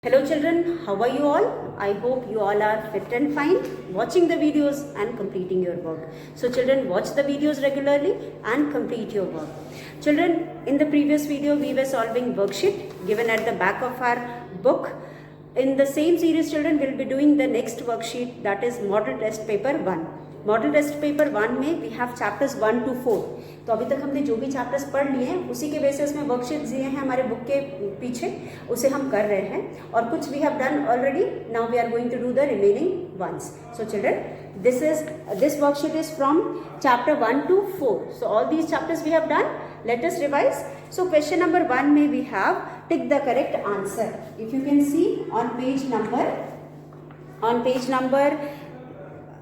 Hello children, how are you all? I hope you all are fit and fine, watching the videos and completing your work. So children, watch the videos regularly and complete your work. Children, in the previous video we were solving worksheet given at the back of our book. In the same series children, we will be doing the next worksheet, that is model test paper 1. Model test paper 1 में we have chapters 1 to 4. तो अभी तक हमने जो भी chapters पढ़ लिए हैं उसी के बेसिस में वर्कशीट्स दिए हैं हमारे बुक के पीछे, उसे हम कर रहे हैं और कुछ we have done already. Now we are going to do the remaining ones. So children, this worksheet is from chapter 1 to 4. So all these chapters we have done. Let us revise. So question number 1 में we have tick the correct answer. If you can see on page number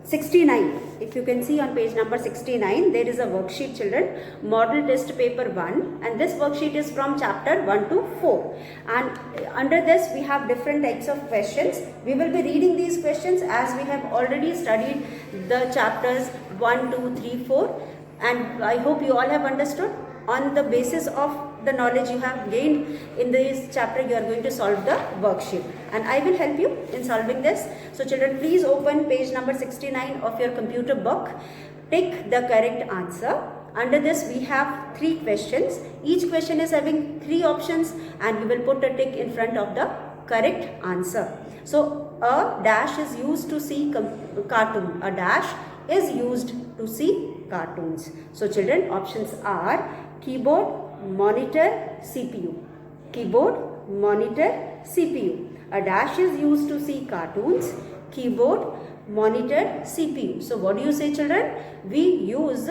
69, if you can see on page number 69, there is a worksheet children, model test paper 1, and this worksheet is from chapter 1 to 4, and under this we have different types of questions. We will be reading these questions as we have already studied the chapters 1, 2, 3, 4, and I hope you all have understood. On the basis of the knowledge you have gained in this chapter, you are going to solve the worksheet, and I will help you in solving this. So children, please open page number 69 of your computer book. Tick the correct answer. Under this we have 3 questions. Each question is having 3 options, and we will put a tick in front of the correct answer. So a dash is used to see cartoon. A dash is used to see cartoons. So children, options are keyboard, monitor, CPU. Keyboard, monitor, CPU. A dash is used to see cartoons. Keyboard, monitor, CPU. So what do you say children? We use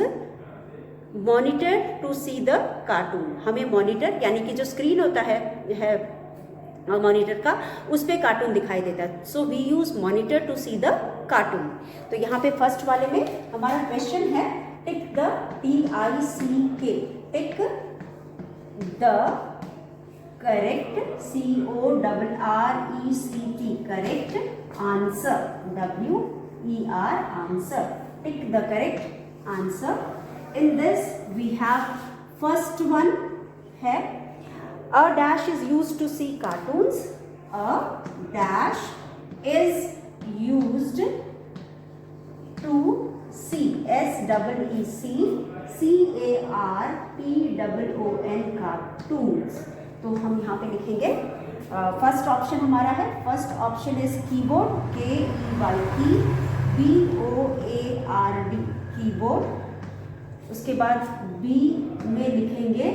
monitor to see the cartoon. हमें monitor यानी कि जो screen होता है monitor का, उस पे cartoon दिखाई देता है. So we use monitor to see the cartoon. तो यहाँ पे फर्स्ट वाले में हमारा क्वेश्चन है tick the TICK, tick the correct CORRECT correct answer, WER answer. Tick the correct answer. In this we have first one है a dash is used to see cartoons. A dash is used to see, SEECCARTOON cartoons. तो हम यहाँ पे लिखेंगे first option हमारा है, first option is keyboard, KEYBOARD keyboard. उसके बाद बी में लिखेंगे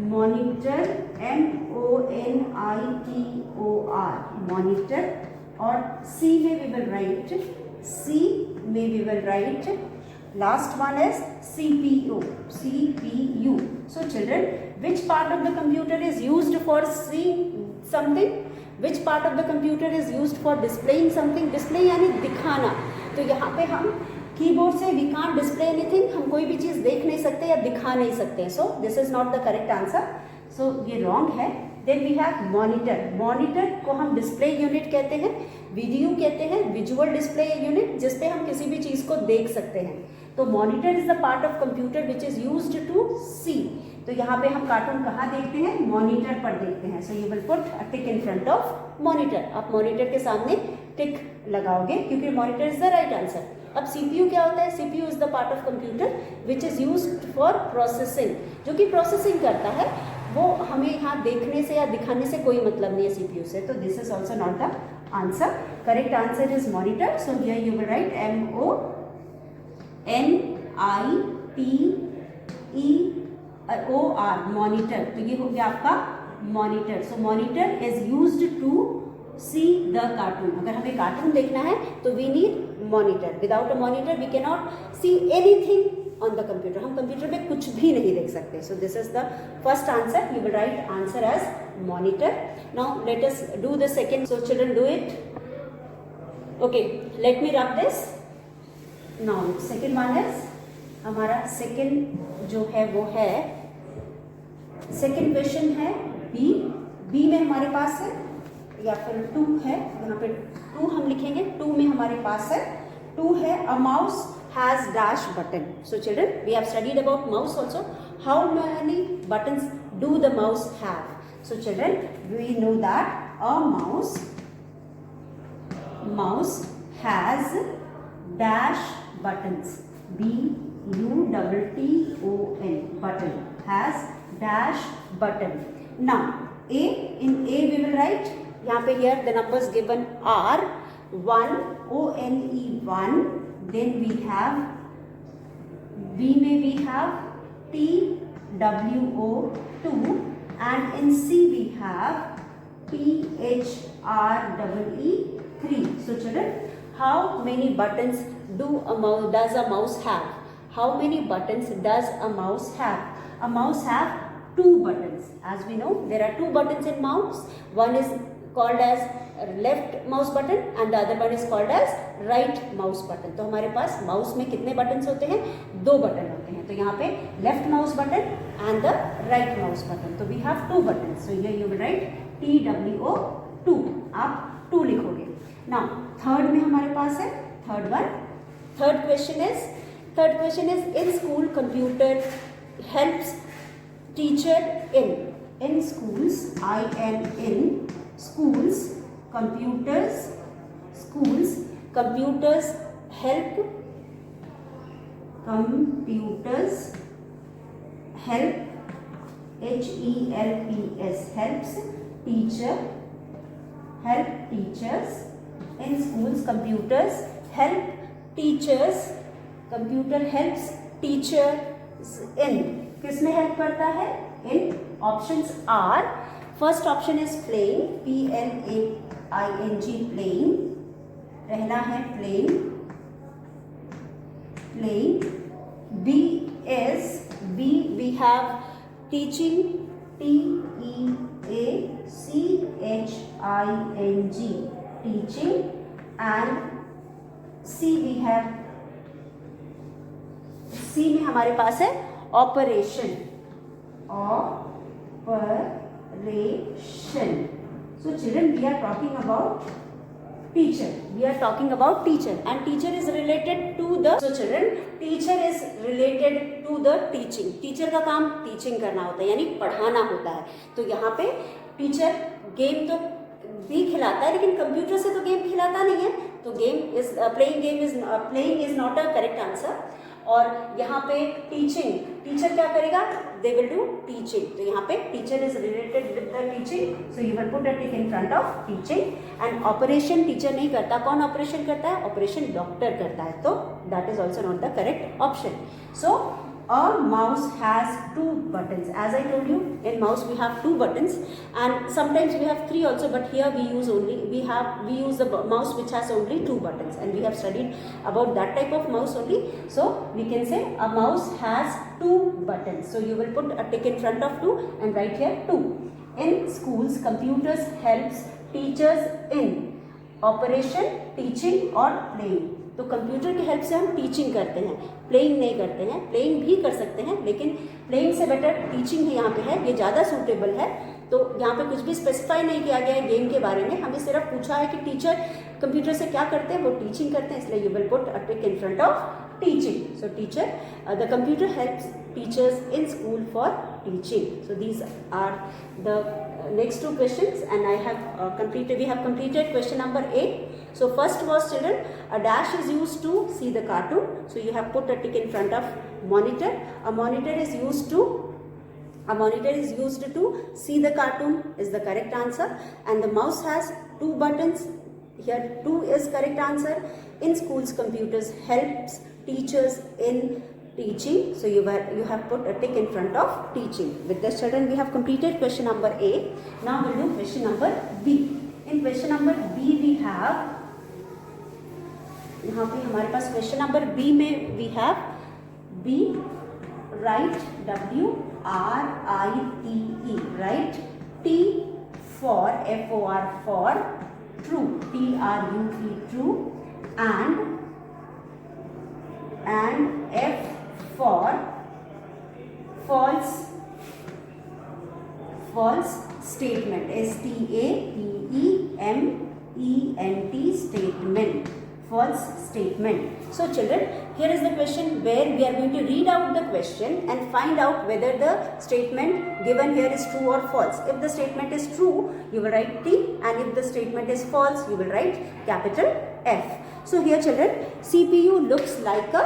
मॉनिटर, MONITOR मॉनिटर. और सी में we will write last one is CPU. So children, which part of the computer is used for seeing something? Which part of the computer is used for displaying something? Display यानी दिखाना. तो यहाँ पे हम keyboard से we can't display anything, हम कोई भी चीज़ देख नहीं सकते या दिखा नहीं सकते. So this is not the correct answer. So ये रॉन्ग है. Then we have monitor. Monitor को हम डिस्प्ले यूनिट कहते हैं, वीडियो कहते हैं, विजुअल डिस्प्ले यूनिट, जिसपे हम किसी भी चीज़ को देख सकते हैं. तो monitor is the part of computer which is used to see. तो यहाँ पे हम कार्टून कहाँ देखते हैं? मॉनिटर पर देखते हैं. So you will put a tick in front of monitor. आप मॉनिटर के सामने टिक लगाओगे क्योंकि monitor is the right answer. अब CPU क्या होता है? CPU is the part of computer which is used for processing. जो कि प्रोसेसिंग करता है, वो हमें यहाँ देखने से या दिखाने से कोई मतलब नहीं है CPU से. तो this is also not the answer. Correct answer is monitor. So here you will write MONITOR monitor. तो ये हो गया आपका monitor. So monitor is used to see the cartoon. अगर हमें कार्टून देखना है तो we need monitor. Without a monitor we can not see anything on the computer. हम कंप्यूटर में कुछ भी नहीं देख सकते. So this is the first answer. You will write answer as monitor. Now let us do the second. So children do it. Okay, let me rub this. Now second one is हमारा second जो है वो है, second question है B में हमारे पास है या फिर 2 है. यहाँ पे 2 हम लिखेंगे. 2 में हमारे पास है 2 है a mouse has dash button. So children, we have studied about mouse also. How many buttons do the mouse have? So children, we know that a mouse has dash buttons. B-U-T-T-O-N, button, has dash button. Now in A we will write, यहाँ पे here the numbers given are 1, O-N-E 1, then we have B में we have T-W-O 2, and in C we have T-H-R-E-E 3. So children, how many buttons does a mouse have? How many buttons does a mouse have? A mouse have 2 buttons. As we know, there are 2 buttons in mouse. One is called as left mouse button and the other one is called as right mouse button. तो हमारे पास mouse में कितने buttons होते हैं? 2 button होते हैं. तो यहाँ पे left mouse button and the right mouse button. तो we have 2 button. So here you will write TWO 2. आप 2 लिखोगे. नाउ थर्ड में हमारे पास है third one. Third question is in school computer helps teacher in schools, I am in schools computers help HELPS helps teachers in schools. Computers help teachers. Computer helps teachers in. किसमें help करता है? In. Options are, first option is playing, P-L-A-I-N-G, playing. पहला है playing. B we have teaching, T-E-A-C-H-I-N-G, teaching, and C में हमारे पास है operation. So children, we are talking about teacher. And teacher is related to the. So children, teacher is related to the teaching. Teacher का काम teaching करना होता है, यानी पढ़ाना होता है. तो यहाँ पे टीचर गेम तो भी खिलाता है, लेकिन कंप्यूटर से तो गेम खिलाता नहीं है. तो playing is not a correct answer. और यहाँ पे टीचर क्या करेगा? They will do teaching. तो यहाँ पे teacher is related with the teaching, so you will put a tick in front of teaching. And operation teacher नहीं करता. कौन ऑपरेशन करता है? ऑपरेशन डॉक्टर करता है. तो that is also not the correct option. So a mouse has 2 buttons. As I told you, in mouse we have 2 buttons, and sometimes we have 3 also, but here we use the mouse which has only 2 buttons, and we have studied about that type of mouse only. So we can say a mouse has 2 buttons. So you will put a tick in front of 2 and write here 2. In schools, computers helps teachers in operation, teaching or playing. तो computer की help से हम teaching करते हैं, playing नहीं करते हैं. Playing भी कर सकते हैं, लेकिन प्लेइंग से बेटर टीचिंग ही यहाँ पे है, ये ज़्यादा सूटेबल है. तो यहाँ पे कुछ भी स्पेसिफाई नहीं किया गया है गेम के बारे में. हमें सिर्फ पूछा है कि टीचर कंप्यूटर से क्या करते हैं? वो टीचिंग करते हैं, इसलिए you will put a tick in front of teaching. So teacher, the computer helps teachers in school for teaching. So these are the next 2 questions, and we have completed question number 8. So first was, children, a dash is used to see the cartoon. So you have put a tick in front of monitor. A monitor is used to see the cartoon is the correct answer, and the mouse has 2 buttons. Here 2 is correct answer. In schools, computers helps teachers in teaching. So you have put a tick in front of teaching. With this, children, we have completed question number A. Now we'll do question number B. In question number B we have, यहाँ पे हमारे पास question number B में we have B, write, W-R-I-T-E, write, T for, F-O-R, for, true, T-R-U-E, true, and F for false statement, S-T-A-T-E-M-E-N-T, statement, false statement. So children, here is the question where we are going to read out the question and find out whether the statement given here is true or false. If the statement is true, you will write T, and if the statement is false, you will write capital F. So here children, CPU looks like a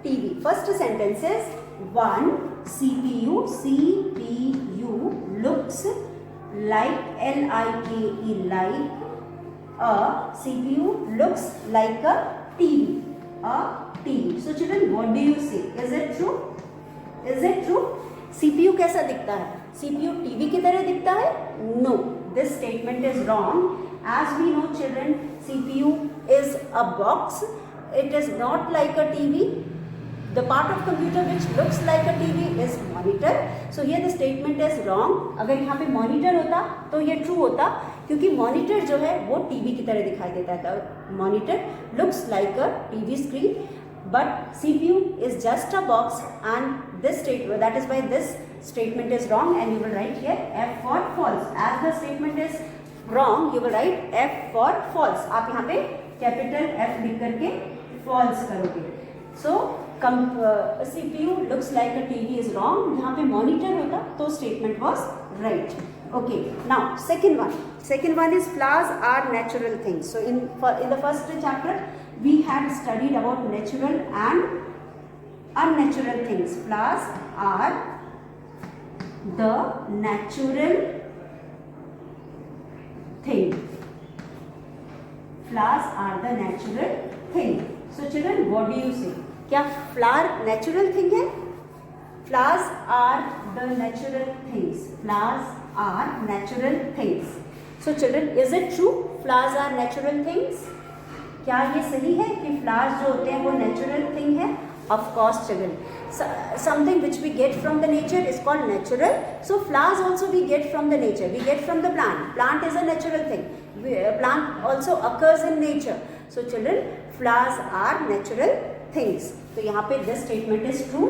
TV. First sentence is 1. CPU looks like L-I-K-E, like a CPU looks like a TV. A TV. So children, what do you say? Is it true? Is it true? CPU कैसा दिखता है? CPU TV की तरह दिखता है? No. This statement is wrong. As we know children, CPU is a box. It is not like a TV. The part of computer which looks like a TV is monitor. So here the statement is wrong. अगर यहाँ पे monitor होता तो ये true होता, क्योंकि monitor जो है वो TV की तरह दिखाई देता है. Monitor looks like a TV screen, but CPU is just a box, and this statement, that is why this statement is wrong, and you will write here F for false. As the statement is wrong, you will write F for false. आप यहाँ पे capital F लिख करके false करोगे. So CPU looks like a TV is wrong. यहाँ पे monitor होता तो statement was right. Okay. Now second one. Second one is flowers are natural things. So in the first chapter we had studied about natural and unnatural things. Flowers are the natural thing. Flowers are the natural thing. So children, what do you say? क्या flower natural thing है? Flowers are the natural things. Flowers are natural things. So children, is it true flowers are natural things? क्या ये सही है कि flowers जो होते हैं वो नेचुरल थिंग है? Of course children, something which we get from the nature is called natural. So flowers also we get from the nature. We get from the plant. Plant is a natural thing. Plant also occurs in nature. So children, flowers are natural things. तो यहाँ पे this statement is true.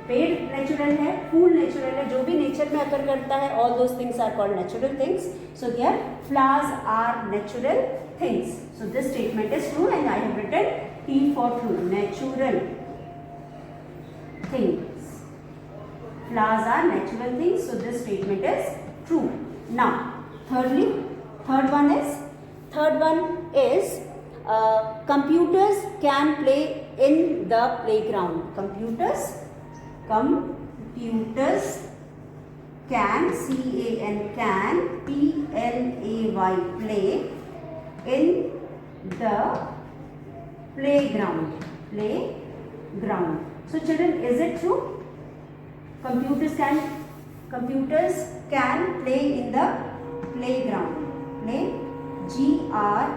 पेड़ natural है, फूल natural है, जो भी nature में अकर करता है, all those things are called natural things. So here flowers are natural things. So this statement is true, and I have written T for true. Natural things. Flowers are natural things. So this statement is true. Now third one is computers can play in the playground. Computers can, C-A-N, can, P-L-A-Y, play in the playground. So children, is it true? Computers can play in the playground. Play, G-R-O-U-N-D,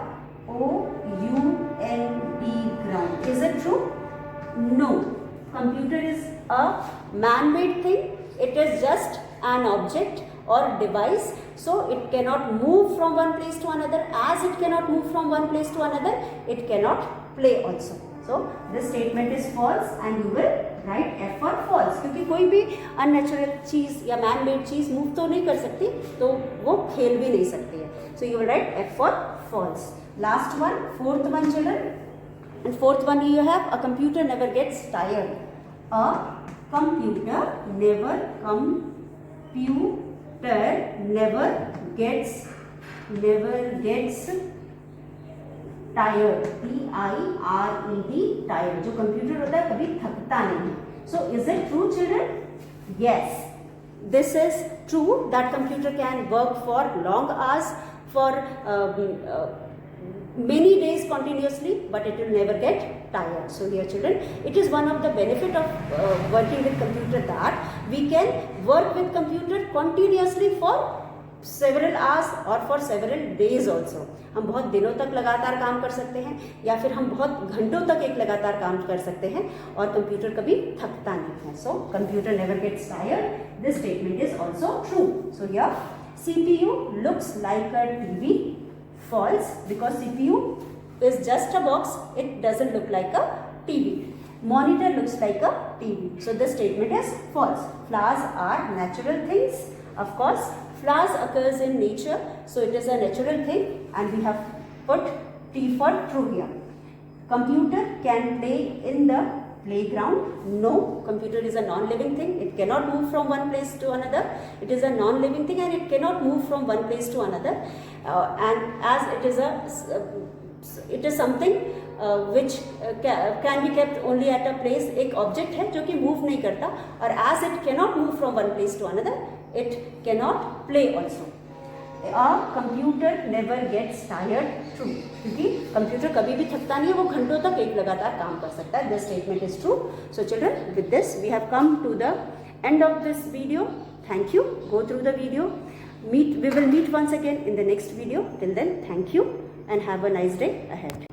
ground. Is it true? No. Computer is a man-made thing. It is just an object or device. So it cannot move from one place to another. As it cannot move from one place to another, it cannot play also. So this statement is false, and you will write F for false. क्योंकि कोई भी unnatural चीज़ या man-made चीज़ move तो नहीं कर सकती, तो वो खेल भी नहीं सकती है. So you will write F for false. Last one, fourth one children. And fourth one you have, a computer never gets tired. A computer never gets tired. T-I-R-E-D, tired. जो कंप्यूटर होता है कभी थकता नहीं. So is it true children? Yes. This is true that computer can work for long hours, for many days continuously, but it will never get tired. So here children, it is one of the benefit of working with computer that we can work with computer continuously for several hours or for several days also. हम बहुत दिनों तक लगातार काम कर सकते हैं, या फिर हम बहुत घंटों तक एक लगातार काम कर सकते हैं, और कंप्यूटर कभी थकता नहीं है. So computer never gets tired. This statement is also true. So here CPU looks like a TV. False, because CPU is just a box. It doesn't look like a TV. Monitor looks like a TV. So this statement is false. Flowers are natural things. Of course, flowers occurs in nature, so it is a natural thing, and we have put T for true here. Computer can play in the Playground, no. Computer is a non-living thing. It cannot move from one place to another. It is a non-living thing and it cannot move from one place to another. And as it is something which can be kept only at a place. एक object है जो कि move नहीं करता, और as it cannot move from one place to another, it cannot play also. A computer never gets tired. True, क्योंकि computer कभी भी थकता नहीं है, वो घंटों तक एक लगातार काम कर सकता है. This statement is true. So children, with this we have come to the end of this video. Thank you. Go through the video. We will meet once again in the next video. Till then, thank you and have a nice day ahead.